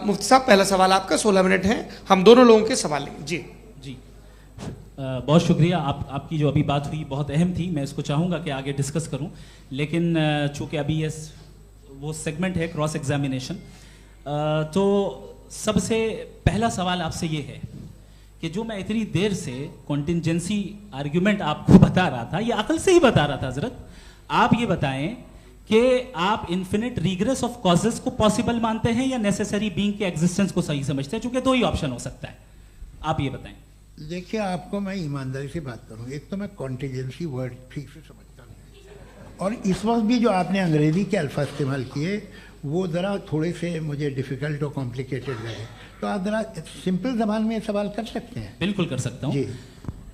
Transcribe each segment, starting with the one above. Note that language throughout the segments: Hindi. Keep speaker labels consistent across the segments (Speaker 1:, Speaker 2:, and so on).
Speaker 1: मुफ्ती साहब, पहला सवाल आपका, 16 मिनट हैं, हम दोनों लोगों के सवाल लेंगे। जी
Speaker 2: जी, बहुत शुक्रिया। आपकी जो अभी बात हुई बहुत अहम थी, मैं इसको चाहूँगा कि आगे डिस्कस करूँ, लेकिन चूँकि अभी ये वो सेगमेंट है क्रॉस एग्जामिनेशन, तो सबसे पहला सवाल आपसे ये है कि जो मैं इतनी देर से कॉन्टिंजेंसी आर्ग्यूमेंट आपको बता रहा था, ये अकल से ही बता रहा था हजरत, आप ये बताएं कि आप इन्फिनिट रिग्रेस ऑफ कॉजेस को पॉसिबल मानते हैं या नेसेसरी बीइंग के एग्जिस्टेंस को सही समझते हैं, चूंकि दो ही ऑप्शन हो सकता है, आप ये बताएं।
Speaker 3: देखिए, आपको मैं ईमानदारी से बात करूं, एक तो मैं कॉन्टिजेंसी वर्ड ठीक से समझता नहीं, और इस वक्त भी जो आपने अंग्रेजी के अल्फाज इस्तेमाल किए वो ज़रा थोड़े से मुझे डिफ़िकल्ट और कॉम्प्लिकेटेड लगे, तो आप ज़रा सिंपल ज़बान में सवाल कर सकते हैं?
Speaker 2: बिल्कुल कर सकता हूँ
Speaker 3: जी।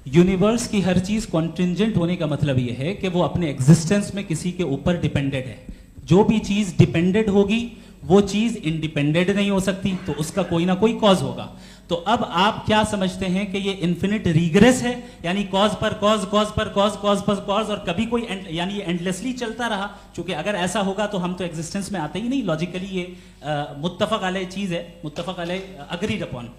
Speaker 2: यूनिवर्स की हर चीज कॉन्टिंजेंट होने का मतलब यह है कि वो अपने एग्जिस्टेंस में किसी के ऊपर डिपेंडेंट है। जो भी चीज डिपेंडेंट होगी वो चीज इंडिपेंडेंट नहीं हो सकती, तो उसका कोई ना कोई कॉज होगा। तो अब आप क्या समझते हैं कि ये इन्फिनिट रिग्रेस है, यानी कॉज पर कॉज, कॉज पर कॉज, कॉज पर कॉज, और कभी कोई यानी ये एंडलेसली चलता रहा? क्योंकि अगर ऐसा होगा तो हम तो एग्जिस्टेंस में आते ही नहीं, लॉजिकली ये मुत्तफक अलैह चीज है, मुत्तफक अलैह अग्रीड अपॉन।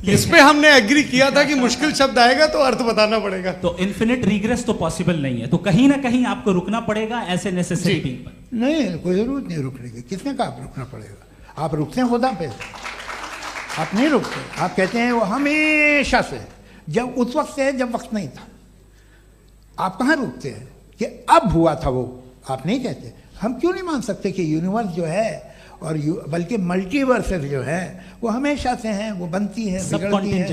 Speaker 1: इस पे हमने एग्री किया था कि मुश्किल शब्द आएगा तो अर्थ बताना पड़ेगा।
Speaker 2: तो इन्फिनिट रिग्रेस तो पॉसिबल नहीं है, तो कहीं ना कहीं आपको रुकना पड़ेगा ऐसे नेसेसरी बीइंग पर।
Speaker 3: नहीं, कोई जरूरत नहीं रुकने की। किसने कहा आप रुकना पड़ेगा? आप रुकते हैं खुदा पे, आप नहीं रुकते। आप कहते हैं वो हमेशा से, जब उस वक्त से जब वक्त नहीं था। आप कहाँ रुकते हैं कि अब हुआ था वो? आप नहीं कहते। हम क्यों नहीं मान सकते कि यूनिवर्स जो है और बल्कि मल्टीवर्सेस जो है वो हमेशा से हैं, वो बनती है, बिगड़ती है।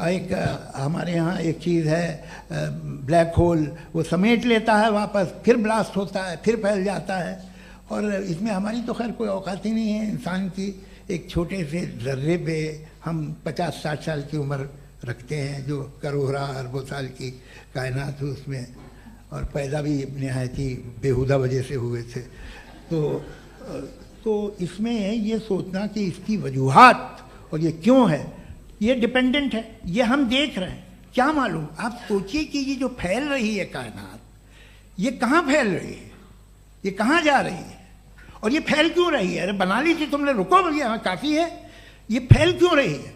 Speaker 3: एक हमारे यहाँ एक चीज़ है ब्लैक होल, वो समेट लेता है वापस, फिर ब्लास्ट होता है, फिर फैल जाता है। और इसमें हमारी तो खैर कोई औकात ही नहीं है इंसान की। एक छोटे से ज़र्रे पे हम 50-60 साल की उम्र रखते हैं, जो करोड़ों अरबों साल की कायनात है उसमें, और पैदा भी नहायत ही बेहुदा वजह से हुए थे। तो इसमें ये सोचना कि इसकी वजूहात और ये क्यों है, ये डिपेंडेंट है, ये हम देख रहे हैं, क्या मालूम। आप सोचिए कि ये जो फैल रही है कायनात, ये कहाँ फैल रही है, ये कहाँ जा रही है, और ये फैल क्यों रही है? अरे बना ली थी तुमने, रुको भैया, हाँ काफ़ी है। ये फैल क्यों रही है?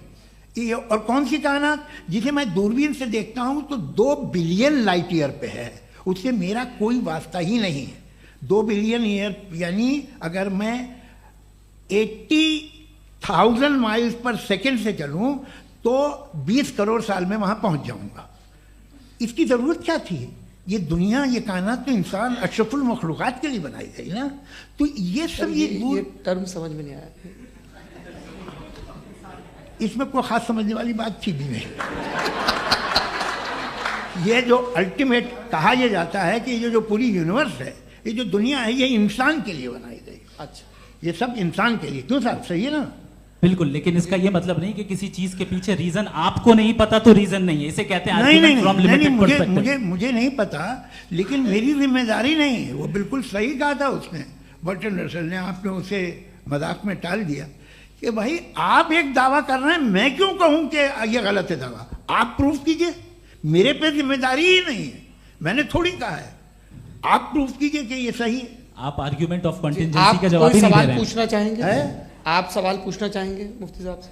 Speaker 3: ये और कौन सी कायनात जिसे मैं दूरबीन से देखता हूँ तो 2 बिलियन लाइट ईयर पे है, उससे मेरा कोई वास्ता ही नहीं है। 2 बिलियन ईयर यानी अगर मैं 80,000 माइल्स पर सेकेंड से चलूं तो 20 करोड़ साल में वहां पहुंच जाऊंगा। इसकी जरूरत क्या थी? ये दुनिया, ये कायनात तो इंसान अशरफुल मखलूकात के लिए बनाई गई ना। तो ये सब ये
Speaker 1: टर्म समझ में नहीं आया,
Speaker 3: इसमें कोई खास समझने वाली बात थी भी नहीं। ये जो अल्टीमेट कहा यह जाता है कि ये जो पूरी यूनिवर्स है, ये जो दुनिया है, ये इंसान के लिए बनाई गई।
Speaker 1: अच्छा,
Speaker 3: ये सब इंसान के लिए। क्यों साहब, सही है ना?
Speaker 2: बिल्कुल, लेकिन इसका ये मतलब नहीं कि किसी चीज के पीछे रीजन आपको नहीं पता तो रीजन नहीं है, इसे कहते हैं
Speaker 3: नहीं, मुझे नहीं पता, लेकिन मेरी जिम्मेदारी नहीं है। वो बिल्कुल सही कहा था उसने, बर्टन रसल ने। आपने उसे मजाक में टाल दिया कि भाई आप एक दावा कर रहे हैं, मैं क्यों कहूं कि ये गलत है दावा? आप प्रूफ कीजिए, मेरे पे जिम्मेदारी ही नहीं है, मैंने थोड़ी कहा है। आप प्रूफ कीजिए कि ये सही है।
Speaker 2: आप आर्ग्यूमेंट ऑफ कंटिंजेंसी का जवाब ही नहीं दे रहे हैं।
Speaker 1: पूछना चाहेंगे? आप सवाल पूछना चाहेंगे मुफ्ती साहब से?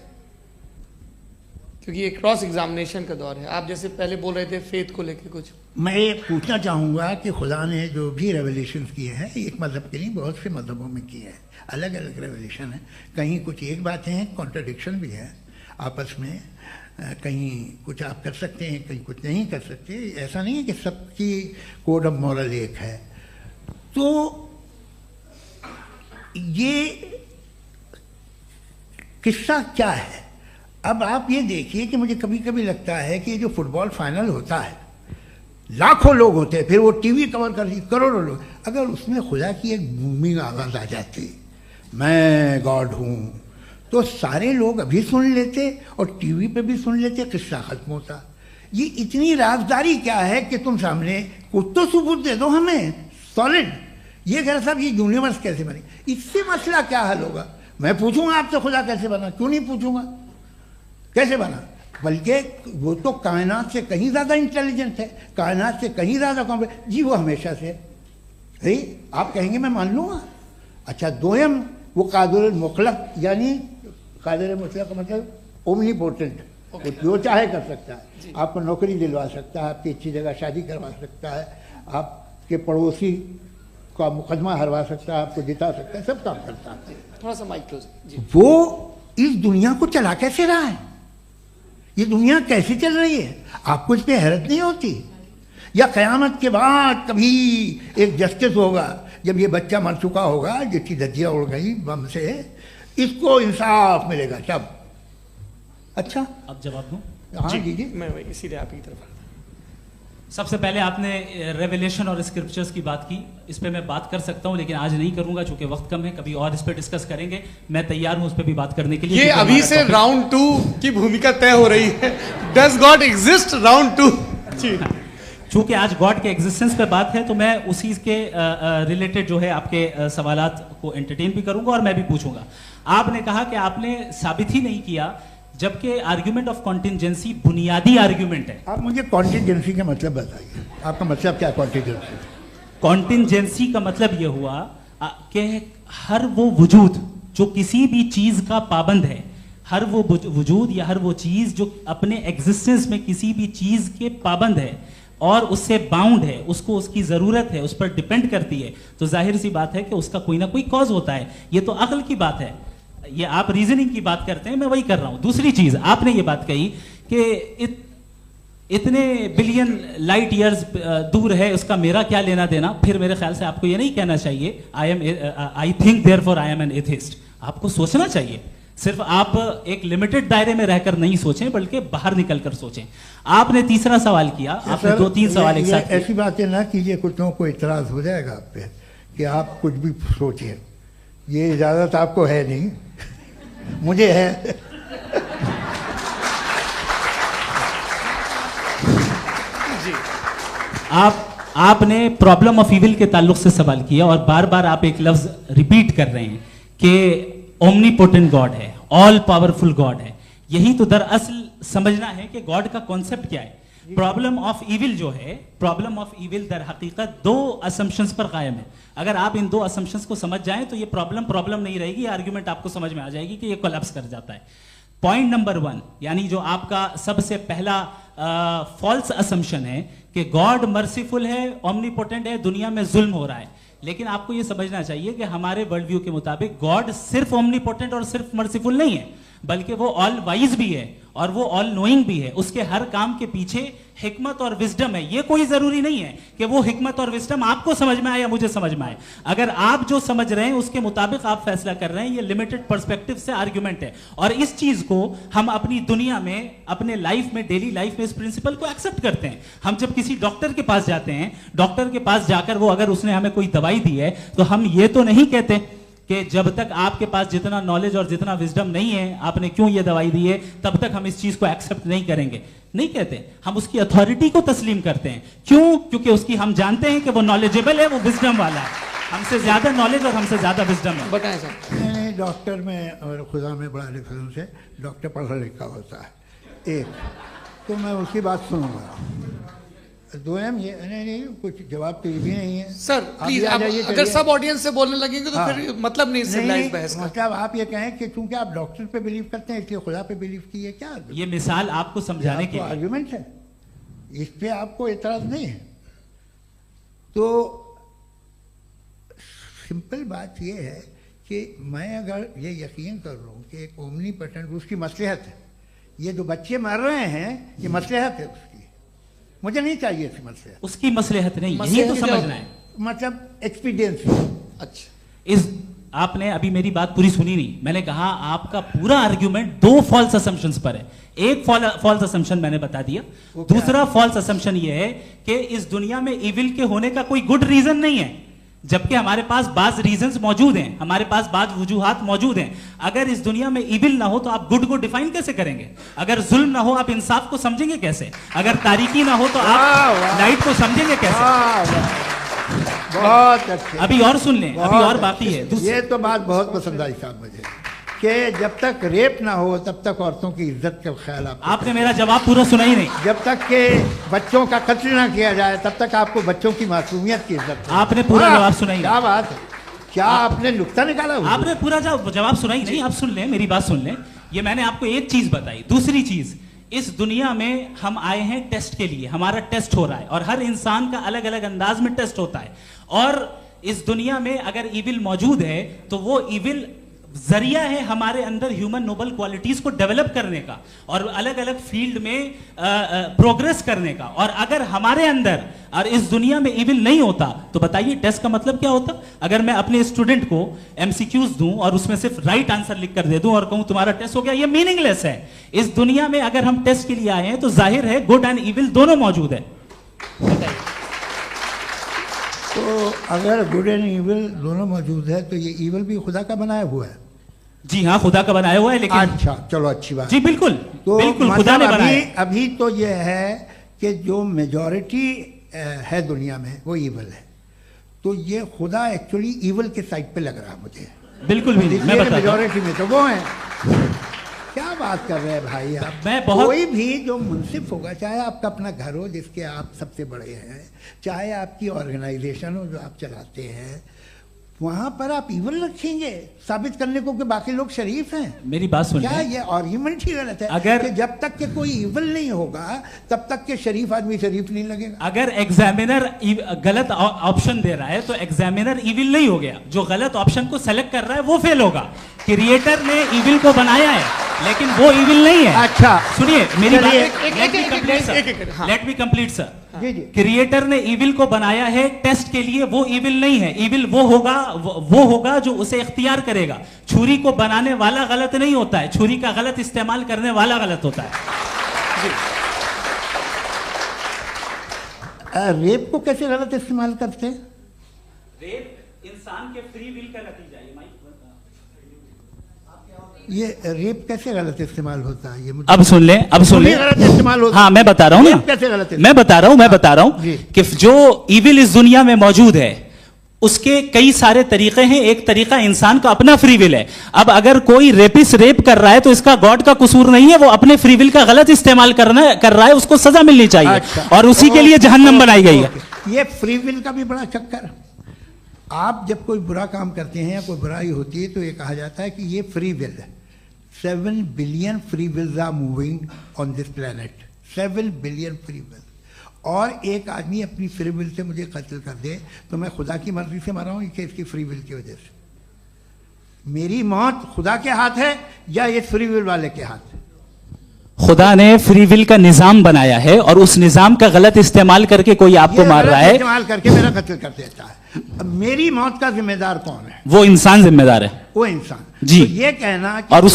Speaker 1: क्योंकि ये क्रॉस एग्जामिनेशन का दौर है। आप जैसे पहले बोल रहे थे फेथ को लेकर कुछ,
Speaker 3: मैं ये पूछना चाहूँगा कि खुदा ने जो भी रेवल्यूशन किए हैं, एक मज़हब के नहीं बहुत से मज़हबों में किए हैं, अलग अलग रेवल्यूशन है। कहीं कुछ एक बातें हैं, कॉन्ट्रडिक्शन भी है आपस में, कहीं कुछ आप कर सकते हैं, कहीं कुछ नहीं कर सकते। ऐसा नहीं है कि सबकी कोड ऑफ मॉरल एक है। तो ये किस्सा क्या है? अब आप ये देखिए कि मुझे कभी कभी लगता है कि जो फुटबॉल फाइनल होता है, लाखों लोग होते हैं, फिर वो टीवी कवर करती करोड़ों लोग, अगर उसमें खुदा की एक बूमिंग आवाज़ आ जाती, मैं गॉड हूँ, तो सारे लोग अभी सुन लेते और टीवी पे भी सुन लेते, किस्सा खत्म होता। ये इतनी राजदारी क्या है कि तुम सामने कुछ तो सबूत दे दो हमें सॉलिड। ये कह साहब ये यूनिवर्स कैसे बनी, इससे मसला क्या हल होगा? मैं पूछूंगा आपसे खुदा कैसे बना? क्यों नहीं पूछूंगा कैसे बना? बल्कि वो तो कायनात से कहीं ज़्यादा इंटेलिजेंट है, कायनात से कहीं ज़्यादा कॉम्प्लेक्स। जी वो हमेशा से है, आप कहेंगे मैं मान लूँगा। अच्छा दोयम, वो कादिर मुतलक, यानी कादिर मुतलक का मतलब ओमनीपोटेंट, वो जो चाहे कर सकता है। आपको नौकरी दिलवा सकता है, आपकी अच्छी जगह शादी करवा सकता है, आपके पड़ोसी का मुकदमा हरवा सकता है, आपको जिता सकता है, सब काम करता है।
Speaker 4: थोड़ा सा माइक क्लोज जी।
Speaker 3: वो इस दुनिया को चला कैसे रहा है, ये दुनिया कैसे चल रही है, आपको इस पर हैरत नहीं होती? या क़यामत के बाद कभी एक जस्टिस होगा, जब ये बच्चा मर चुका होगा जिसकी धज्जियाँ उड़ गई बम से, इसको इंसाफ मिलेगा तब। अच्छा,
Speaker 2: अब जवाब दूं?
Speaker 3: हाँ दीजिए।
Speaker 4: मैं वही सीधे आप ही तरफ।
Speaker 2: सबसे पहले आपने रेवलेशन और स्क्रिप्चर्स की बात की, इस पे मैं बात कर सकता हूं लेकिन आज नहीं करूंगा क्योंकि वक्त कम है, कभी और इस पे डिस्कस करेंगे। मैं तैयार हूं उस पे भी बात करने के लिए।
Speaker 1: ये
Speaker 2: क्योंकि
Speaker 1: अभी
Speaker 2: हमारा
Speaker 1: से
Speaker 2: topic-
Speaker 1: राउंड 2 की भूमिका तय हो रही है। Does God exist round 2? जी,
Speaker 2: चूंकि आज गॉड के एग्जिस्टेंस पे बात है तो मैं उसी के रिलेटेड जो है आपके सवालात को एंटरटेन भी करूंगा और मैं भी पूछूंगा। आपने कहा कि आपने साबित ही नहीं किया, जबकि आर्ग्यूमेंट ऑफ कॉन्टिंजेंसी बुनियादी आर्ग्यूमेंट है।
Speaker 3: आप मुझे कॉन्टिजेंसी का मतलब बताइए, आपका मतलब क्या कॉन्टिजेंसी?
Speaker 2: कॉन्टिंजेंसी का मतलब यह हुआ कि हर वो वजूद जो किसी भी चीज का पाबंद है, हर वो वजूद या हर वो चीज जो अपने एग्जिस्टेंस में किसी भी चीज के पाबंद है और उससे बाउंड है, उसको उसकी जरूरत है, उस पर डिपेंड करती है, तो जाहिर सी बात है कि उसका कोई ना कोई कॉज होता है। ये तो अक्ल की बात है, ये आप रीजनिंग की बात करते हैं, मैं वही कर रहा हूं। दूसरी चीज आपने ये बात कही कि इतने बिलियन लाइट ईयर्स दूर है, उसका मेरा क्या लेना देना। फिर मेरे ख्याल से आपको ये नहीं कहना चाहिए I think therefore I am an atheist. आपको सोचना चाहिए, सिर्फ आप एक लिमिटेड दायरे में रहकर नहीं सोचें बल्कि बाहर निकलकर सोचें। आपने तीसरा सवाल किया, आपने 2-3 सवाल एक साथ
Speaker 3: ऐसी बातें ना कीजिए, कुछ लोगों को इतराज हो जाएगा आप पे कि आप कुछ भी सोचिए। ये इजाजत आपको है नहीं, मुझे है।
Speaker 2: आपने प्रॉब्लम ऑफ इविल के ताल्लुक से सवाल किया और बार बार आप एक लफ्ज रिपीट कर रहे हैं कि ओमनीपोटेंट गॉड है, ऑल पावरफुल गॉड है। यही तो दरअसल समझना है कि गॉड का कॉन्सेप्ट क्या है। प्रॉब्लम ऑफ इविल जो है, प्रॉब्लम ऑफ इविल दर हकीकत 2 असम्पशंस पर कायम है। अगर आप इन 2 असम्पशंस को समझ जाएं तो ये प्रॉब्लम नहीं रहेगी, आर्ग्यूमेंट आपको समझ में आ जाएगी कि ये कोलैप्स कर जाता है। पॉइंट नंबर 1, यानी जो आपका सबसे पहला फॉल्स असम्पशन है कि गॉड मर्सीफुल है, ओमनीपोटेंट है, दुनिया में जुल्म हो रहा है। लेकिन आपको यह समझना चाहिए कि हमारे वर्ल्ड व्यू के मुताबिक गॉड सिर्फ ओमनीपोटेंट और सिर्फ मर्सीफुल नहीं है, बल्कि वो ऑल वाइज भी है और वो ऑल नोइंग भी है। उसके हर काम के पीछे हिकमत और विजडम है। ये कोई जरूरी नहीं है कि वो हिकमत और विजडम आपको समझ में आए या मुझे समझ में आए। अगर आप जो समझ रहे हैं उसके मुताबिक आप फैसला कर रहे हैं, ये लिमिटेड पर्सपेक्टिव से आर्ग्यूमेंट है। और इस चीज को हम अपनी दुनिया में, अपने लाइफ में, डेली लाइफ में इस प्रिंसिपल को एक्सेप्ट करते हैं। हम जब किसी डॉक्टर के पास जाते हैं, डॉक्टर के पास जाकर वो अगर उसने हमें कोई दवाई दी है तो हम ये तो नहीं कहते कि जब तक आपके पास जितना नॉलेज और जितना विजडम नहीं है, आपने क्यों ये दवाई दी है, तब तक हम इस चीज को एक्सेप्ट नहीं करेंगे। नहीं कहते, हम उसकी अथॉरिटी को तस्लीम करते हैं। क्यों? क्योंकि उसकी हम जानते हैं कि वो नॉलेजेबल है, वो विजडम वाला है, हमसे ज्यादा नॉलेज और हमसे ज्यादा विजडम है।
Speaker 4: बताएं सर।
Speaker 3: नहीं, डॉक्टर में और खुदा में बड़ा डिफरेंस है। डॉक्टर पढ़ा लिखा होता है एक, तो मैं उसकी बात सुनूंगा। 2M ये नहीं, कुछ जवाब तो ये भी नहीं है
Speaker 4: सर
Speaker 3: आप
Speaker 4: प्लीज,
Speaker 3: ये आ
Speaker 4: आप
Speaker 3: जाइए,
Speaker 4: अगर
Speaker 3: चलिए।
Speaker 4: सब ऑडियंस से बोलने लगेंगे तो
Speaker 3: हाँ।
Speaker 4: फिर मतलब नहीं सिविलाइज्ड बहस का।
Speaker 3: मतलब आप ये कहें कि चूंकि आप डॉक्टर पे बिलीव करते हैं इसलिए खुदा पे बिलीव किए, क्या
Speaker 2: ये मिसाल आपको समझाने के लिए।
Speaker 3: आर्ग्यूमेंट है, इस पे आपको एतराज नहीं है। तो सिंपल बात ये है कि मैं अगर ये यकीन कर लूँ कि एक ओमनीपोटेंट, उसकी मसलहत है, ये जो बच्चे मर रहे हैं ये मसलहत है उसकी, मुझे नहीं चाहिए इसकी मसलहत।
Speaker 2: उसकी मसलहत नहीं, यही
Speaker 4: मसलहत
Speaker 2: तो
Speaker 4: क्या
Speaker 2: समझना है।
Speaker 3: मतलब एक्सपीडियंसी।
Speaker 4: अच्छा,
Speaker 2: इस आपने अभी मेरी बात पूरी सुनी नहीं। मैंने कहा आपका पूरा आर्ग्यूमेंट 2 फॉल्स असम्पशंस पर है। एक फॉल्स असम्पशन मैंने बता दिया, दूसरा फॉल्स असम्पशन ये है कि इस दुनिया में इविल के होने का कोई गुड रीजन नहीं है, जबकि हमारे पास बाज रीजंस मौजूद हैं, हमारे पास बाज वजूहात मौजूद हैं। अगर इस दुनिया में इविल ना हो तो आप गुड को डिफाइन कैसे करेंगे? अगर जुल्म ना हो आप इंसाफ को समझेंगे कैसे? अगर तारीकी ना हो तो आप लाइट को समझेंगे कैसे?
Speaker 3: बहुत अच्छे।
Speaker 2: अभी और सुन लें, अभी और बाकी है।
Speaker 3: ये तो बात बहुत पसंद आई साहब मुझे, कि जब तक रेप ना हो तब तक औरतों की इज्जत का ख्याल
Speaker 2: आपने मेरा जवाब पूरा सुना ही नहीं।
Speaker 3: जब तक के बच्चों का कत्ल ना किया जाए तब तक आपको बच्चों की मासूमियत की इज्जत है।
Speaker 2: आपने पूरा जवाब सुना ही
Speaker 3: क्या बात है, क्या आपने नुक्ता निकाला हुआ?
Speaker 2: आपने पूरा जवाब सुना ही नहीं। आप सुन लें, मेरी बात सुन लें। ये मैंने आपको एक चीज बताई। दूसरी चीज, इस दुनिया में हम आए हैं टेस्ट के लिए, हमारा टेस्ट हो रहा है और हर इंसान का अलग अलग अंदाज में टेस्ट होता है। और इस दुनिया में अगर ईविल मौजूद है तो वो ईविल जरिया है हमारे अंदर ह्यूमन नोबल क्वालिटीज को डेवलप करने का और अलग अलग फील्ड में प्रोग्रेस करने का। और अगर हमारे अंदर और इस दुनिया में इविल नहीं होता तो बताइए टेस्ट का मतलब क्या होता? अगर मैं अपने स्टूडेंट को एमसीक्यूज दूं और उसमें सिर्फ राइट आंसर लिख कर दे दूं और कहूं तुम्हारा टेस्ट हो गया, ये मीनिंगलेस है। इस दुनिया में अगर हम टेस्ट के लिए आए हैं तो जाहिर है गुड एंड इविल दोनों मौजूद है।
Speaker 3: तो अगर गुड एंड इविल दोनों मौजूद है तो ये इविल भी खुदा का बनाया हुआ है?
Speaker 2: जी हाँ, खुदा का बनाया हुआ है। लेकिन
Speaker 3: अच्छा, चलो अच्छी बात।
Speaker 2: जी बिल्कुल,
Speaker 3: तो
Speaker 2: बिल्कुल खुदा ने बनाया।
Speaker 3: अभी तो ये है कि जो मेजॉरिटी है दुनिया में वो इविल है, तो ये खुदा एक्चुअली इविल के साइड पे लग रहा है मुझे।
Speaker 2: बिल्कुल भी नहीं, मैं बताता हूं।
Speaker 3: मेजॉरिटी में तो वो है। क्या बात कर रहे हैं भाई आप?
Speaker 2: मैं बहुत
Speaker 3: कोई भी जो मुंसिफ होगा, चाहे आपका अपना घर हो जिसके आप सबसे बड़े हैं, चाहे आपकी ऑर्गेनाइजेशन हो जो आप चलाते हैं, वहां पर आप इविल रखेंगे साबित करने को कि बाकी लोग शरीफ हैं?
Speaker 2: मेरी बात सुन
Speaker 3: क्या ये आर्ग्यूमेंट ही गलत है?
Speaker 2: अगर
Speaker 3: कि जब तक के कोई इविल नहीं होगा तब तक के शरीफ आदमी शरीफ नहीं लगेगा।
Speaker 2: अगर एग्जामिनर गलत ऑप्शन दे रहा है तो एग्जामिनर इविल नहीं हो गया। जो गलत ऑप्शन को सेलेक्ट कर रहा है वो फेल होगा। क्रिएटर ने इविल को बनाया है लेकिन वो इविल नहीं है।
Speaker 3: अच्छा
Speaker 2: सुनिए मेरी बात,
Speaker 4: हाँ।
Speaker 2: Let me complete sir.
Speaker 3: जी जी।
Speaker 2: क्रिएटर ने इविल को बनाया है टेस्ट के लिए, वो इविल नहीं है। इविल वो होगा जो उसे इख्तियार करेगा। छुरी को बनाने वाला गलत नहीं होता है, छुरी का गलत इस्तेमाल करने वाला गलत होता है।
Speaker 3: रेप को कैसे गलत इस्तेमाल करते हैं?
Speaker 2: रेप इंसान के फ्री विल का नतीजा है।
Speaker 3: ये रेप कैसे गलत इस्तेमाल होता है? ये मुझे
Speaker 2: अब सुन लें, अब सुन लें।
Speaker 3: गलत इस्तेमाल होता है।
Speaker 2: हाँ मैं बता रहा हूं ना,
Speaker 3: कैसे गलत?
Speaker 2: मैं बता रहा हूं
Speaker 3: जी।
Speaker 2: कि जो इविल इस दुनिया में मौजूद है उसके कई सारे तरीके हैं। एक तरीका इंसान का अपना फ्री विल है। अब अगर कोई रेपिस्ट रेप कर रहा है तो इसका गॉड का कसूर नहीं है, वो अपने फ्री विल का गलत इस्तेमाल कर रहा है, उसको सजा मिलनी चाहिए।
Speaker 3: अच्छा।
Speaker 2: और उसी के लिए जहन्नम बनाई गई है।
Speaker 3: ये फ्री विल का भी बड़ा चक्कर। आप जब कोई बुरा काम करते हैं या कोई बुराई होती है तो ये कहा जाता है कि ये फ्री विल है। 7 billion free wills are moving on this planet. 7 billion free will. और एक आदमी अपनी फ्री विल से मुझे कत्ल कर दे तो मैं खुदा की मर्जी से मरा हूं कि इसकी फ्री विल की वजह से? मेरी मौत खुदा के हाथ है या ये फ्री विल वाले के हाथ है?
Speaker 2: खुदा ने फ्री विल का निजाम बनाया है और उस निजाम का गलत इस्तेमाल करके कोई आपको मार रहा है,
Speaker 3: इस्तेमाल करके मेरा कत्ल कर देता है। अब मेरी मौत का जिम्मेदार कौन है?
Speaker 2: वो इंसान जिम्मेदार है।
Speaker 3: वो इंसान।
Speaker 2: जी।
Speaker 3: तो ये कहना कि
Speaker 2: और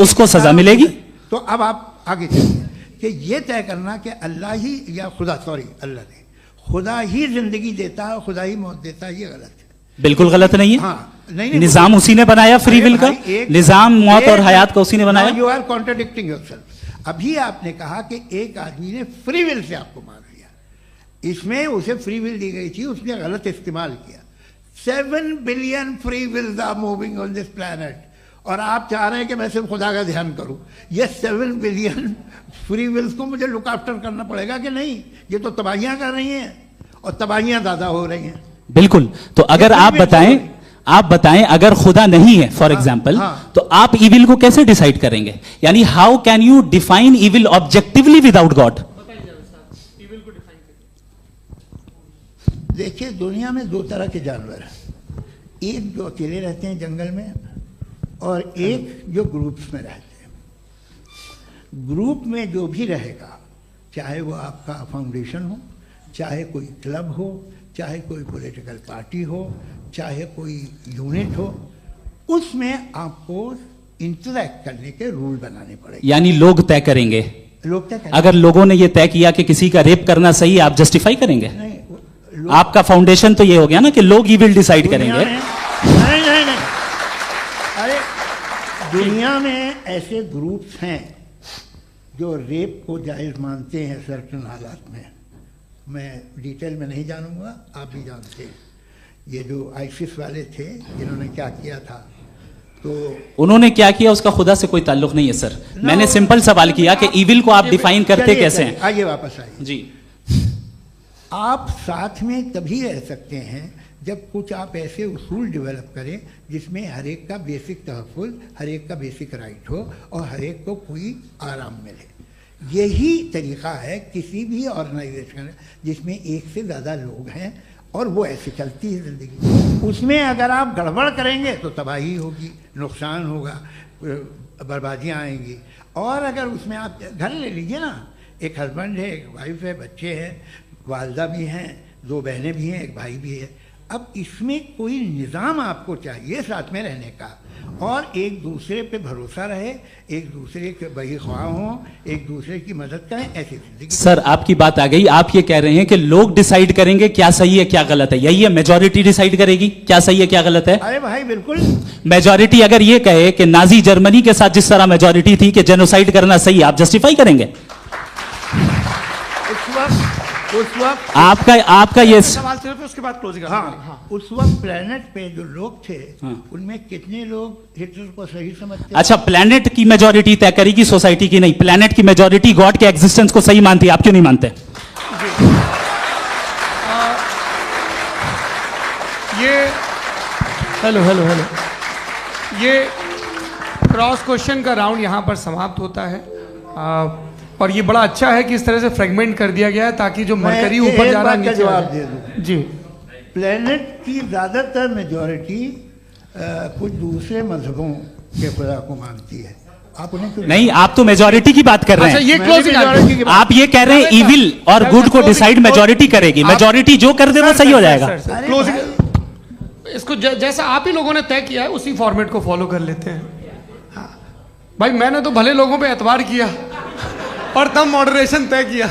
Speaker 2: उसको सजा मिलेगी।
Speaker 3: तो अब आप आगे चलिए कि ये तय करना कि अल्लाह ही या खुदा, सॉरी अल्लाह ने, खुदा ही जिंदगी देता है, खुदा ही मौत देता है, ये गलत है।
Speaker 2: बिल्कुल गलत नहीं है।
Speaker 3: हाँ, नहीं,
Speaker 2: निजाम उसी ने बनाया फ्री विल का। निजाम मौत और हयात का उसी ने बनाया।
Speaker 3: You are contradicting yourself. अभी आपने कहा कि एक आदमी ने फ्री विल से आपको मार दिया, इसमें उसे फ्री विल दी गई थी, उसने गलत इस्तेमाल किया। 7 billion free wills are moving on this planet और आप चाह रहे हैं कि मैं सिर्फ खुदा का ध्यान करूं। ये 7 बिलियन फ्री विल्स को मुझे लुक आफ्टर करना पड़ेगा कि नहीं? ये तो तबाहियां कर रही हैं और तबाहियां ज़्यादा हो रही हैं।
Speaker 2: बिल्कुल। तो अगर आप बताएं अगर खुदा नहीं है फॉर एग्जाम्पल, तो आप इविल को कैसे डिसाइड करेंगे? यानी how can you define evil objectively without God?
Speaker 3: देखिए, दुनिया में 2 तरह के जानवर हैं। एक जो अकेले रहते हैं जंगल में और एक जो ग्रुप्स में रहते हैं। ग्रुप में जो भी रहेगा, चाहे वो आपका फाउंडेशन हो, चाहे कोई क्लब हो, चाहे कोई पॉलिटिकल पार्टी हो, चाहे कोई यूनिट हो, उसमें आपको इंटरैक्ट करने के रूल बनाने पड़ेंगे।
Speaker 2: यानी लोग तय करेंगे।
Speaker 3: लोग तय करेंगे।
Speaker 2: अगर लोगों ने यह तय किया कि किसी का रेप करना सही है, आप जस्टिफाई करेंगे?
Speaker 3: नहीं,
Speaker 2: आपका फाउंडेशन तो ये हो गया ना कि लोग ही विल डिसाइड करेंगे।
Speaker 3: नहीं, अरे दुनिया में ऐसे ग्रुप्स हैं जो रेप को जायज़ मानते हैं सर्टन हालात में। मैं डिटेल में नहीं जानूंगा, आप भी जानते हैं। ये जो आईसिस वाले थे जिन्होंने क्या किया था, तो
Speaker 2: उन्होंने क्या किया उसका खुदा से कोई ताल्लुक नहीं है सर। मैंने सिंपल सवाल किया कि इविल को आप डिफाइन करते कैसे हैं?
Speaker 3: आइए वापस आइए
Speaker 2: जी।
Speaker 3: आप साथ में तभी रह सकते हैं जब कुछ आप ऐसे उसूल डेवलप करें जिसमें हर एक का बेसिक तहफ़्फ़ुज़, हर एक का बेसिक राइट हो और हर एक को कोई आराम मिले। यही तरीक़ा है किसी भी ऑर्गेनाइजेशन जिसमें एक से ज़्यादा लोग हैं और वो ऐसे चलती है ज़िंदगी। उसमें अगर आप गड़बड़ करेंगे तो तबाही होगी, नुकसान होगा, बर्बादियाँ आएंगी। और अगर उसमें आप घर ले लीजिए ना, एक हस्बैंड है, एक वाइफ है, बच्चे हैं, वालदा भी हैं, 2 बहनें भी हैं, एक भाई भी है। अब इसमें कोई निज़ाम आपको चाहिए साथ में रहने का, और एक दूसरे पे भरोसा रहे, एक दूसरे के बहीख्वाह हों, एक दूसरे की मदद करें, ऐसी जिंदगी।
Speaker 2: सर आपकी बात आ गई, आप ये कह रहे हैं कि लोग डिसाइड करेंगे क्या सही है क्या गलत है, यही है? मेजॉरिटी डिसाइड करेगी क्या सही है क्या गलत है?
Speaker 3: अरे भाई बिल्कुल।
Speaker 2: मेजॉरिटी अगर ये कहे कि नाजी जर्मनी के साथ जिस तरह मेजॉरिटी थी कि जेनोसाइड करना सही है, आप जस्टिफाई करेंगे?
Speaker 3: उस वक्त
Speaker 2: आपका ये
Speaker 1: सवाल सिर्फ उसके बाद क्लोजिंग।
Speaker 3: हाँ, उस वक्त प्लेनेट पे जो लोग थे उनमें कितने लोग हिटलर को सही समझते?
Speaker 2: अच्छा, प्लेनेट की मेजॉरिटी तय करेगी सोसाइटी की नहीं, प्लेनेट की मेजॉरिटी गॉड के एग्जिस्टेंस को सही मानती है, आप क्यों नहीं मानते?
Speaker 1: ये हेलो ये क्रॉस क्वेश्चन का राउंड यहाँ पर समाप्त होता है। और ये बड़ा अच्छा है कि इस तरह से फ्रेगमेंट कर दिया गया है ताकि जो मरकरी ऊपर जा रहा है नीचे
Speaker 3: जवाब दे दूं
Speaker 1: जी।
Speaker 3: प्लेनेट की ज़्यादातर मेजॉरिटी कुछ दूसरे मजहबों के खुदा को मानती है। आप उन्हें क्यों
Speaker 2: नहीं, आप तो मेजॉरिटी की बात कर रहे हैं।
Speaker 1: अच्छा, ये क्लोजिंग
Speaker 2: आप ये कह रहे हैं इविल और गुड को डिसाइड मेजॉरिटी करेगी, मेजॉरिटी जो कर दे वो सही हो जाएगा।
Speaker 1: क्लोजिंग इसको जैसा आप ही लोगों ने तय किया है उसी फॉर्मेट को फॉलो कर लेते हैं। हाँ भाई, मैंने तो भले लोगों पे एतबार किया और तब मॉडरेशन तय किया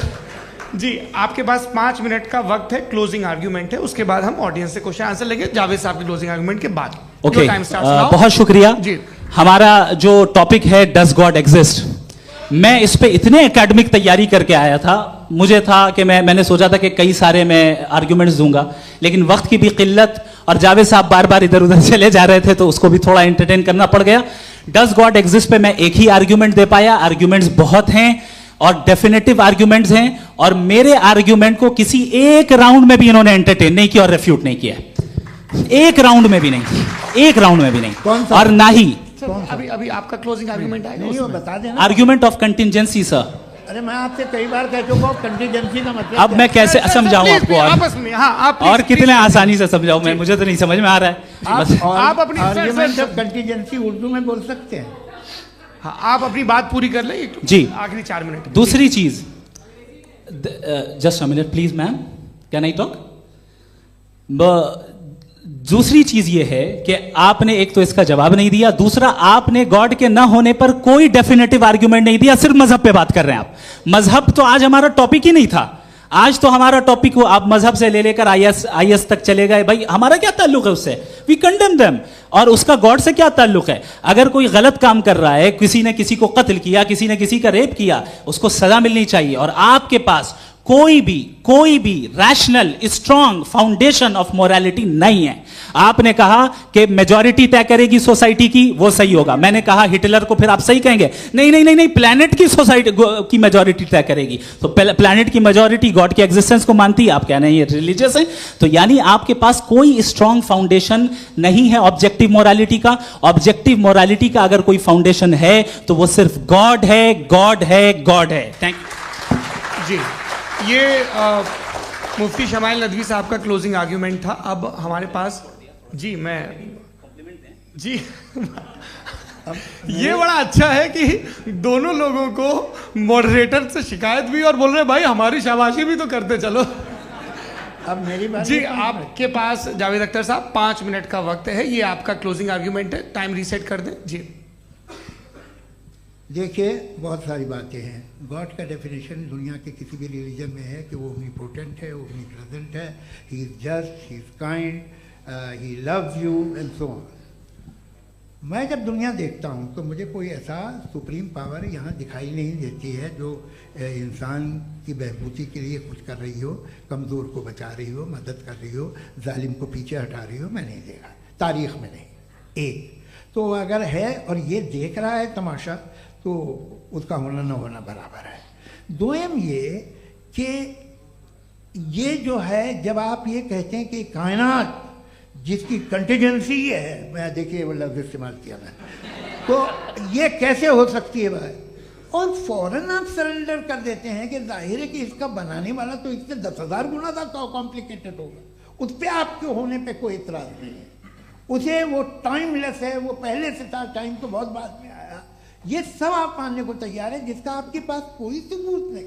Speaker 1: जी। आपके पास 5 मिनट का वक्त है, क्लोजिंग आर्ग्यूमेंट है, उसके बाद हम ऑडियंस से क्वेश्चन आंसर लेंगे जावेद साहब की क्लोजिंग आर्ग्यूमेंट के बाद।
Speaker 2: ओके, बहुत शुक्रिया जी। हमारा जो टॉपिक है डज गॉड एग्जिस्ट, मैं इस पे इतने एकेडमिक तैयारी करके आया था, मुझे था कि मैंने सोचा था कि कई सारे मैं आर्ग्यूमेंट्स दूंगा, लेकिन वक्त की भी किल्लत और जावेद साहब बार बार इधर उधर चले जा रहे थे तो उसको भी थोड़ा एंटरटेन करना पड़ गया। डज गॉड एग्जिस्ट पे मैं एक ही आर्ग्यूमेंट दे पाया, आर्ग्यूमेंट्स बहुत हैं और डेफिनेटिव आर्ग्यूमेंट्स हैं, और मेरे आर्ग्यूमेंट को किसी एक राउंड में भी इन्होंने एंटरटेन नहीं किया और रेफ्यूट नहीं किया, एक राउंड में भी नहीं, एक राउंड में भी नहीं, और ना ही
Speaker 1: अभी आपका क्लोजिंग आर्ग्यूमेंट आएगा,
Speaker 3: नहीं वो बता देना।
Speaker 2: Argument of contingency sir.
Speaker 3: अरे मैं आपसे कई बार कह चुका हूं कंटीजेंसी का मतलब
Speaker 2: अब मैं कैसे समझाऊं आपको
Speaker 1: आपस में? हाँ, आप
Speaker 2: और कितने आसानी से समझाऊं मैं, मुझे तो नहीं समझ में आ रहा है।
Speaker 3: आप अपनी आर्ग्यूमेंट ऑफ कंटीजेंसी उर्दू में बोल सकते हैं।
Speaker 1: हाँ, आप अपनी बात पूरी कर लें
Speaker 2: जी,
Speaker 1: आखिरी 4 मिनट।
Speaker 2: दूसरी चीज, just a minute please ma'am, can I talk? दूसरी चीज ये है कि आपने एक तो इसका जवाब नहीं दिया, दूसरा आपने गॉड के ना होने पर कोई डेफिनेटिव आर्ग्यूमेंट नहीं दिया, सिर्फ मजहब पे बात कर रहे हैं आप। मजहब तो आज हमारा टॉपिक ही नहीं था, आज तो हमारा टॉपिक हो, आप मजहब से ले लेकर आईएस तक चले गए। भाई हमारा क्या ताल्लुक है उससे? We condemn them. और उसका गॉड से क्या ताल्लुक है? अगर कोई गलत काम कर रहा है, किसी ने किसी को कत्ल किया, किसी ने किसी का रेप किया, उसको सजा मिलनी चाहिए। और आपके पास कोई भी rational strong foundation of morality नहीं है। आपने कहा कि मेजॉरिटी तय करेगी सोसाइटी की, वो सही होगा। मैंने कहा हिटलर को फिर आप सही कहेंगे, नहीं, प्लैनेट की सोसाइटी की मेजॉरिटी तय करेगी। तो प्लैनेट की मेजॉरिटी गॉड के एग्जिस्टेंस को मानती है, आप कह रहे हैं ये रिलीजियस है। तो यानी आपके पास कोई स्ट्रॉन्ग फाउंडेशन नहीं है ऑब्जेक्टिव मोरालिटी का। ऑब्जेक्टिव मोरालिटी का अगर कोई फाउंडेशन है तो वो सिर्फ गॉड है, गॉड है, गॉड है। थैंक यू
Speaker 1: जी। ये मुफ्ती शमाइल नदवी साहब का क्लोजिंग आर्ग्यूमेंट था। अब हमारे पास जी जी ये बड़ा अच्छा है कि दोनों लोगों को मॉडरेटर से शिकायत भी और बोल रहे भाई हमारी शाबाशी भी तो करते चलो।
Speaker 3: अब मेरी बात
Speaker 1: जी, आपके पास जावेद अख्तर साहब 5 मिनट का वक्त है, ये आपका क्लोजिंग आर्ग्यूमेंट है, टाइम रीसेट कर दें जी।
Speaker 3: देखिए, बहुत सारी बातें हैं। गॉड का डेफिनेशन दुनिया के किसी भी रिलीजन में है कि वो ओमनीपोटेंट है, ओमनीप्रेजेंट है, he is just, he is kind, he loves you and so on. मैं जब दुनिया देखता हूँ तो मुझे कोई ऐसा सुप्रीम पावर यहाँ दिखाई नहीं देती है जो इंसान की बहबूदी के लिए कुछ कर रही हो, कमज़ोर को बचा रही हो, मदद कर रही हो, जालिम को पीछे हटा रही हो। मैं नहीं देखा, तारीख़ में नहीं। एक तो अगर है और ये देख रहा है तमाशा, तो उसका होना न होना बराबर है। दोयम ये कि ये जो है, जब आप ये कहते हैं कि कायनात जिसकी कंटीजेंसी है, मैं देखिए वो लफ्ज़ इस्तेमाल किया मैं, तो ये कैसे हो सकती है भाई? और फौरन आप सरेंडर कर देते हैं कि जाहिर है कि इसका बनाने वाला तो इससे 10,000 गुना ज़्यादा कॉम्प्लिकेटेड होगा, उस पर आपके होने पे कोई इतराज़ नहीं है। उसे वो टाइमलेस है, वो पहले से था, टाइम तो बहुत बाद में आया, ये सब आप मानने को तैयार है, जिसका आपके पास कोई सबूत नहीं,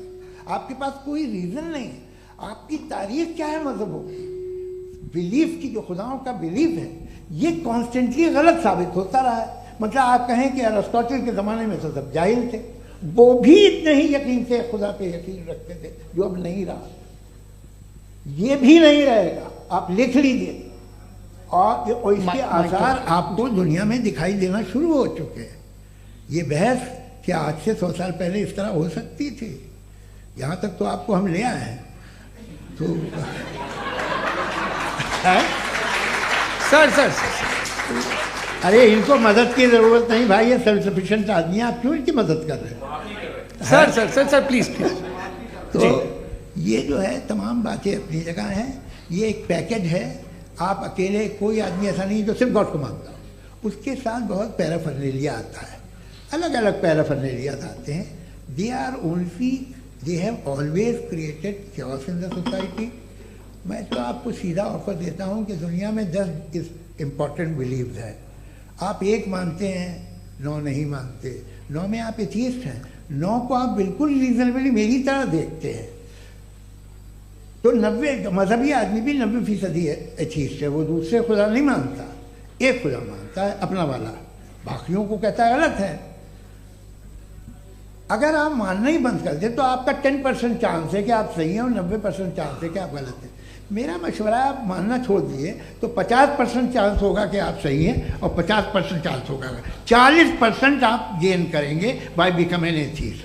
Speaker 3: आपके पास कोई रीज़न नहीं है। आपकी तारीख क्या है मजहबों की? बिलीफ की, जो खुदाओं का बिलीफ है, ये कॉन्स्टेंटली गलत साबित होता रहा है। मतलब आप कहें कि अरिस्टोटल के ज़माने में तो सब जाहिल थे, वो भी इतने ही यकीन से खुदा पे यकीन रखते थे, जो अब नहीं रहा, ये भी नहीं रहेगा, आप लिख लीजिए। और इसके आसार आपको दुनिया में दिखाई देना शुरू हो चुके हैं। ये बहस क्या आज से 100 साल पहले इस तरह हो सकती थी? यहाँ तक तो आपको हम ले आए हैं। तो
Speaker 1: सर
Speaker 3: अरे इनको मदद की ज़रूरत नहीं भाई, ये सेल्फ सफिशिएंट आदमी है, आप क्यों इनकी मदद कर रहे हैं?
Speaker 1: Sir please.
Speaker 3: तो ये जो है तमाम बातें अपनी जगह हैं, ये एक पैकेज है। आप अकेले, कोई आदमी ऐसा नहीं जो सिर्फ गॉड को मानता हो, उसके साथ बहुत पैराफर्नेलिया आता है, अलग अलग पैराफर्नेलिया आते हैं। They have always created chaos in the society. मैं तो आपको सीधा ऑफर देता हूँ कि दुनिया में 10 इम्पॉर्टेंट बिलीव्स हैं। आप एक मानते हैं, 9 नहीं मानते, 9 में आप एथीस्ट हैं, 9 को आप बिल्कुल रीजनेबली मेरी तरह देखते हैं। तो 90 मजहबी आदमी भी 90% एथीस्ट है, वो दूसरे खुदा नहीं मानता, एक खुदा मानता है अपना वाला, बाकियों को कहता है गलत है। अगर आप मानना ही बंद कर दे तो आपका 10% चांस है कि आप सही हैं और 90% चांस है कि आप गलत हैं। मेरा मशवरा है, आप मानना छोड़ दिए तो 50% चांस होगा कि आप सही हैं और 50% चांस होगा, 40% आप गेन करेंगे बाय बिकमिंग एन एथीस्ट।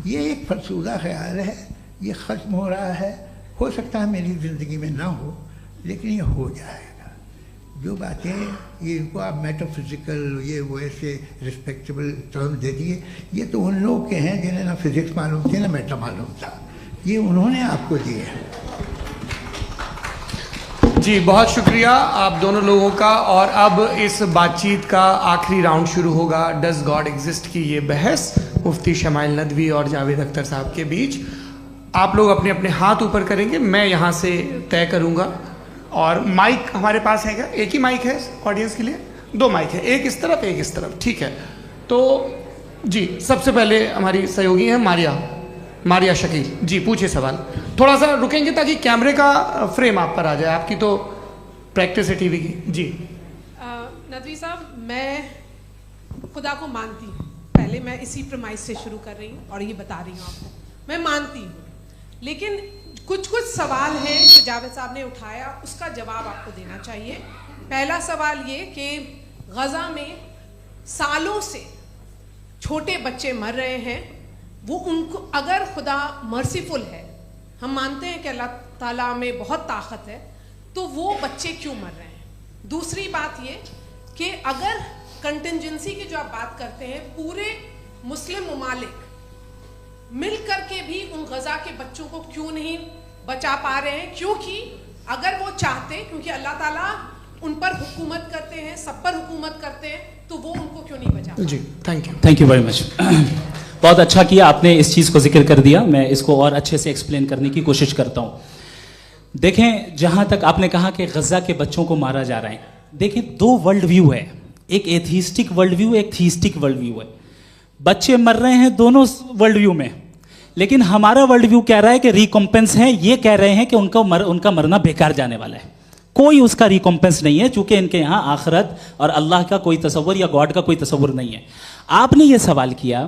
Speaker 3: ये एक फरसूदा ख्याल है, ये ख़त्म हो रहा है। हो सकता है मेरी ज़िंदगी में ना हो, लेकिन ये हो जाएगा। जो बातें ये इनको आप मेटाफिजिकल, ये वो ऐसे रिस्पेक्टेबल टर्म दे दिए, ये तो उन लोग के हैं जिन्हें ना फिजिक्स मालूम थी ना मेटा मालूम था, ये उन्होंने आपको दिए हैं।
Speaker 1: जी बहुत शुक्रिया आप दोनों लोगों का। और अब इस बातचीत का आखिरी राउंड शुरू होगा, डज गॉड एग्जिस्ट की ये बहस मुफ्ती शमाइल नदवी और जावेद अख्तर साहब के बीच। आप लोग अपने अपने हाथ ऊपर करेंगे, मैं यहाँ से तय करूँगा। और माइक हमारे पास है क्या? एक ही माइक है ऑडियंस के लिए? 2 माइक है, एक इस तरफ एक इस तरफ, ठीक है। तो जी सबसे पहले हमारी सहयोगी हैं मारिया शकील जी, पूछिए सवाल। थोड़ा सा रुकेंगे ताकि कैमरे का फ्रेम आप पर आ जाए, आपकी तो प्रैक्टिस है टीवी की। जी
Speaker 4: नदवी साहब, मैं खुदा को मानती हूँ, पहले मैं इसी प्रमाइस से शुरू कर रही हूँ और ये बता रही हूँ आपको, मैं मानती हूँ। लेकिन कुछ सवाल हैं जो जावेद साहब ने उठाया, उसका जवाब आपको देना चाहिए। पहला सवाल ये कि गज़ा में सालों से छोटे बच्चे मर रहे हैं, वो उनको, अगर खुदा मर्सीफुल है, हम मानते हैं कि अल्लाह ताला में बहुत ताकत है, तो वो बच्चे क्यों मर रहे हैं? दूसरी बात ये कि अगर कंटिजेंसी की जो आप बात करते हैं, पूरे मुस्लिम ममालिक मिल करके भी उन गज़ा के बच्चों को क्यों नहीं बचा पा रहे हैं? क्योंकि अगर वो चाहते, क्योंकि अल्लाह ताला उन पर हुकूमत करते हैं, सब पर हुकूमत करते हैं, तो वो उनको क्यों नहीं बचा?
Speaker 1: जी थैंक यू वेरी मच।
Speaker 2: बहुत अच्छा किया आपने इस चीज़ को जिक्र कर दिया, मैं इसको और अच्छे से एक्सप्लेन करने की कोशिश करता हूँ। देखें, जहाँ तक आपने कहा कि गज़ा के बच्चों को मारा जा रहा है, देखें 2 वर्ल्ड व्यू है, एक एथीस्टिक वर्ल्ड व्यू, एक थीस्टिक वर्ल्ड व्यू है। बच्चे मर रहे हैं दोनों वर्ल्ड व्यू में, लेकिन हमारा वर्ल्ड व्यू कह रहा है कि रिकॉम्पेंस है, ये कह रहे हैं कि उनका मरना बेकार जाने वाला है, कोई उसका रिकॉम्पेंस नहीं है, चूंकि इनके यहाँ आखिरत और अल्लाह का कोई तसव्वुर या गॉड का कोई तसव्वुर नहीं है। आपने ये सवाल किया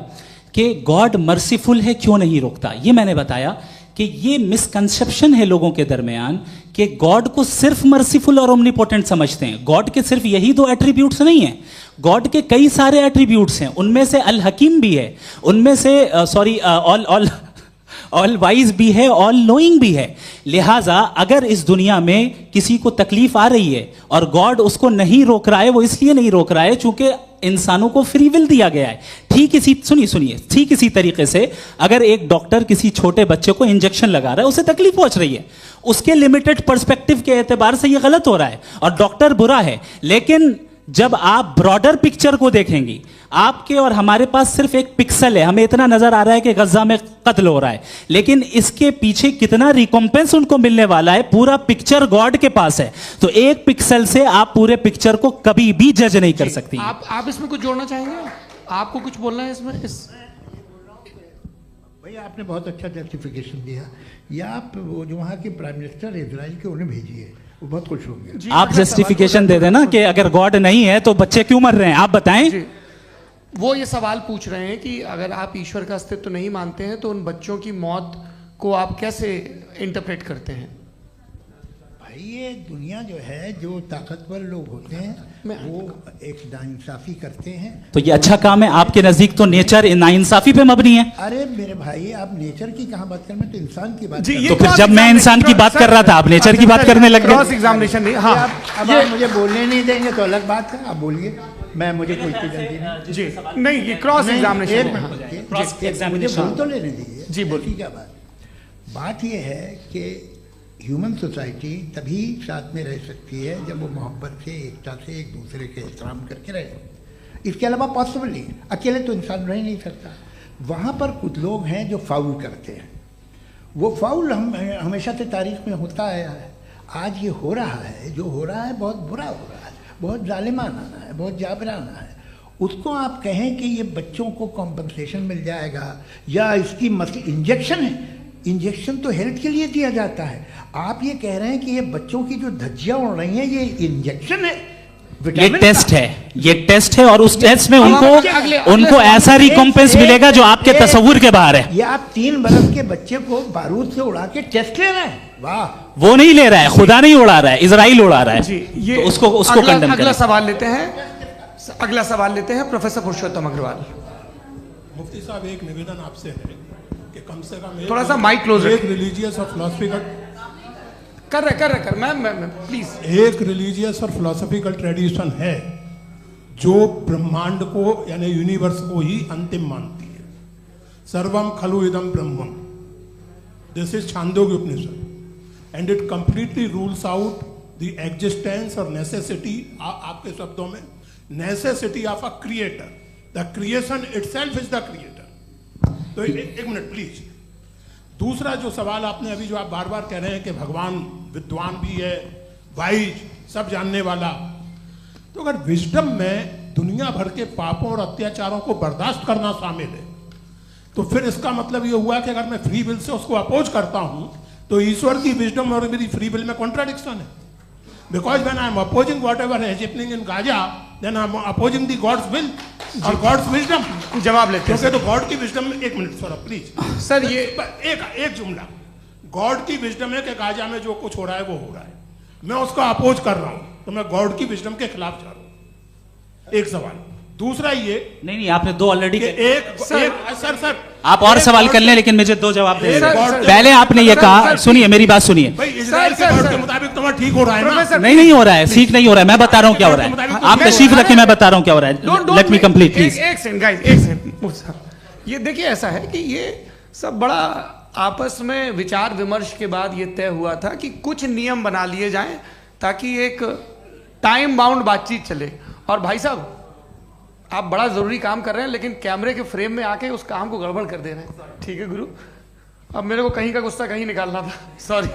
Speaker 2: कि गॉड मर्सीफुल है, क्यों नहीं रोकता? ये मैंने बताया कि ये मिसकंसेप्शन है लोगों के दरमियान कि गॉड को सिर्फ मर्सीफुल और ओमनीपोटेंट समझते हैं। गॉड के सिर्फ यही 2 एट्रीब्यूट्स नहीं हैं, गॉड के कई सारे एट्रीब्यूट्स हैं, उनमें से अल हकीम भी है, उनमें से ऑल वाइज भी है, ऑल नोइंग भी है। लिहाजा अगर इस दुनिया में किसी को तकलीफ आ रही है और गॉड उसको नहीं रोक रहा है, वो इसलिए नहीं रोक रहा है चूंकि इंसानों को फ्री विल दिया गया है। ठीक इसी सुनिए ठीक इसी तरीके से अगर एक डॉक्टर किसी छोटे बच्चे को इंजेक्शन लगा रहा है, उसे तकलीफ पहुंच रही है, उसके लिमिटेड पर्सपेक्टिव के एतबार से यह गलत हो रहा है और डॉक्टर बुरा है। लेकिन जब आप ब्रॉडर पिक्चर को देखेंगी, आपके और हमारे पास सिर्फ एक पिक्सल है, हमें इतना नजर आ रहा है कि गजा में कत्ल हो रहा है, लेकिन इसके पीछे कितना रिकॉम्पेंस उनको मिलने वाला है, पूरा पिक्चर गॉड के पास है। तो एक पिक्सल से आप पूरे पिक्चर को कभी भी जज नहीं कर सकती।
Speaker 1: आप इसमें कुछ जोड़ना चाहेंगे? आपको कुछ बोलना है इसमें?
Speaker 3: भैया आपने बहुत अच्छा जस्टिफिकेशन दिया। या आप वो जो वहाँ के प्राइम मिनिस्टर इजराइल के उन्हें भेजिए, वो बहुत खुश होंगे।
Speaker 2: आप जस्टिफिकेशन दे देना कि अगर गॉड नहीं है तो बच्चे क्यों मर रहे हैं, आप बताएं।
Speaker 1: वो ये सवाल पूछ रहे हैं कि अगर आप ईश्वर का अस्तित्व नहीं मानते हैं तो उन बच्चों की मौत को आप कैसे इंटरप्रेट करते हैं?
Speaker 3: भाई ये दुनिया जो है, जो ताकतवर लोग होते हैं वो एक नाइंसाफी करते हैं।
Speaker 2: तो ये अच्छा काम है आपके नजदीक, तो नेचर नाइंसाफी पे मबनी है।
Speaker 3: अरे मेरे भाई, आप नेचर की कहाँ बात कर रहे हैं, तो इंसान की बात
Speaker 1: जी,
Speaker 3: कर
Speaker 2: तो फिर जब मैं इंसान की बात कर रहा था, आप नेचर की बात करने लग
Speaker 1: क्रॉस
Speaker 2: गए।
Speaker 1: एग्जामिनेशन नहीं। हाँ,
Speaker 3: अब आप मुझे बोलने नहीं देंगे तो अलग बात है, आप बोलिए, मुझे कोई जल्दी नहीं।
Speaker 1: जी नहीं, ये क्रॉस एग्जामिनेशन है।
Speaker 3: मुझे बोल तो लेने दीजिए।
Speaker 1: जी बोलिए।
Speaker 3: क्या बात ये है कि ह्यूमन सोसाइटी तभी साथ में रह सकती है जब वो मोहब्बत से, एकता से, एक दूसरे के एहतराम करके रहे। इसके अलावा पॉसिबल नहीं, अकेले तो इंसान रह नहीं सकता। वहाँ पर कुछ लोग हैं जो फाउल करते हैं। वो फाउल हम हमेशा से तारीख में होता आया है। आज ये हो रहा है, जो हो रहा है बहुत बुरा हो रहा है, बहुत जालिमाना है, बहुत जाबराना है। उसको आप कहें कि ये बच्चों को कॉम्पनसेशन मिल जाएगा या इसकी इंजेक्शन है, इंजेक्शन तो हेल्थ के लिए दिया जाता है। आप ये कह रहे हैं कि ये बच्चों की जो धज्जियां उड़ रही हैं ये इंजेक्शन है,
Speaker 2: ये टेस्ट है, ये टेस्ट है और उस टेस्ट में उनको ऐसा रिकॉम्पेंस मिलेगा जो आपके तस्वुर के बाहर है।
Speaker 3: ये आप 3 बरस के बच्चे को बारूद से उड़ा के टेस्ट ले रहे हैं। वाह,
Speaker 2: वो नहीं ले रहा है, खुदा नहीं उड़ा रहा है, इजराइल उड़ा रहा है।
Speaker 1: जी, ये
Speaker 2: तो उसको कंडेम करें।
Speaker 1: अगला सवाल लेते हैं प्रोफेसर पुरुषोत्तम अग्रवाल।
Speaker 5: मुफ्ती साहब, एक निवेदन आपसे है कि कम से कम
Speaker 1: थोड़ा सा माइक क्लोज
Speaker 5: एक रिलीजियस और फिलॉसफिकल
Speaker 1: कर मैं प्लीज।
Speaker 5: एक रिलीजियस और फिलोसॉफिकल ट्रेडिशन है जो ब्रह्मांड को यानी यूनिवर्स को ही अंतिम मानती है। सर्वम खलु इदम ब्रह्मम, this is Chandogya Upanishad and it completely rules out the existence और नेसेसिटी, आपके शब्दों में necessity of a creator. The creation itself is the creator. तो एक मिनट प्लीज। दूसरा जो सवाल आपने अभी जो आप बार बार कह रहे हैं कि भगवान विद्वान भी है, वाइज, सब जानने वाला, तो अगर विजडम में दुनिया भर के पापों और अत्याचारों को बर्दाश्त करना शामिल है तो फिर इसका मतलब ये हुआ कि अगर मैं फ्री विल से उसको अपोज करता हूं तो ईश्वर की विजडम और मेरी फ्री विल में कॉन्ट्राडिक्शन है। Because when I am opposing whatever is happening in Gaza, then I am opposing the God's will और गॉड्स विजडम।
Speaker 1: जवाब लेते हैं
Speaker 5: क्योंकि तो गॉड की विजडम में, एक मिनट सर प्लीज
Speaker 1: सर, ये
Speaker 5: एक जुमला, गॉड की विजडम है कि गाजा में जो कुछ हो रहा है वो हो रहा है, मैं उसका अपोज कर रहा हूं तो मैं गॉड की विजडम के खिलाफ जा रहा हूं। एक सवाल। दूसरा ये
Speaker 2: नहीं, आपने 2 ऑलरेडी।
Speaker 5: सर
Speaker 2: आप और सवाल कर लें, लेकिन मुझे 2 जवाब दे। पहले आपने ये कहा, सुनिए मेरी बात सुनिए।
Speaker 5: इजराइल के गॉड के मुताबिक तुम्हारा ठीक हो रहा है ना?
Speaker 2: नहीं हो रहा है, ठीक नहीं हो रहा है। मैं बता रहा हूँ क्या हो रहा है, आप तशरीफ रखिए, मैं बता रहा हूँ क्या हो रहा है। Late me complete please.
Speaker 1: एक सेकंड गाइस, एक सेकंड। ये देखिए, ऐसा है कि ये सब बड़ा आपस में विचार विमर्श के बाद ये तय हुआ था कि कुछ नियम बना लिए जाएं ताकि एक टाइम बाउंड बातचीत चले। और भाई साहब, आप बड़ा जरूरी काम कर रहे हैं लेकिन कैमरे के फ्रेम में आके उस काम को गड़बड़ कर दे रहे हैं। ठीक है गुरु, अब मेरे को कहीं का गुस्सा कहीं निकालना था, सॉरी।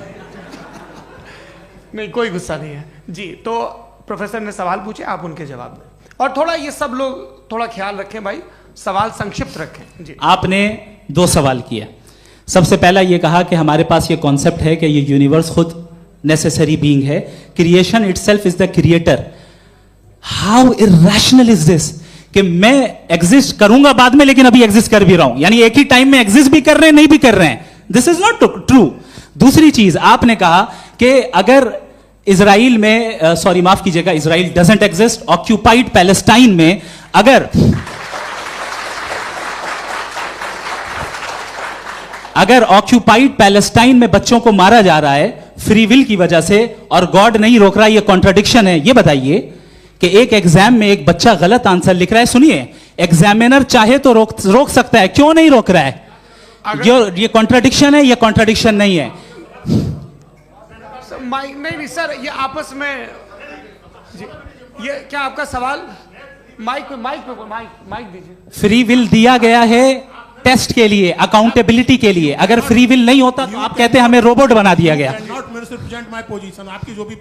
Speaker 1: नहीं, कोई गुस्सा नहीं है जी। तो प्रोफेसर ने सवाल पूछे, आप उनके जवाब दें और थोड़ा ये सब लोग थोड़ा ख्याल रखें भाई, सवाल संक्षिप्त रखें जी।
Speaker 2: आपने 2 सवाल किया। सबसे पहला ये कहा कि हमारे पास ये कॉन्सेप्ट है कि ये यूनिवर्स खुद नेसेसरी बीइंग है, creation itself is the creator. How irrational is this कि मैं एग्जिस्ट करूंगा बाद में लेकिन अभी एग्जिस्ट कर भी रहा हूं, यानी एक ही टाइम में एग्जिस्ट भी कर रहे हैं, नहीं भी कर रहे हैं। This is not true. दूसरी चीज आपने कहा कि अगर इजराइल में, सॉरी माफ कीजिएगा, Israel doesn't exist, occupied Palestine में अगर ऑक्यूपाइड पैलेस्टाइन में बच्चों को मारा जा रहा है फ्री विल की वजह से और गॉड नहीं रोक रहा, ये कॉन्ट्रडिक्शन है। ये बताइए कि एक एग्जाम में एक बच्चा गलत आंसर लिख रहा है, सुनिए, एग्जामिनर चाहे तो रोक सकता है, क्यों नहीं रोक रहा है? ये कॉन्ट्रडिक्शन है, ये कॉन्ट्रडिक्शन नहीं है।
Speaker 1: माइक नहीं सर, ये आपस में जी, ये क्या आपका सवाल? माइक दीजिए।
Speaker 2: फ्री विल दिया गया है टेस्ट के लिए, अकाउंटेबिलिटी के लिए। अगर फ्री विल नहीं होता तो आप कहते हैं हमें रोबोट बना दिया गया।
Speaker 5: नॉट मिसरिप्रेजेंट माय पोजीशन, आपकी जो भी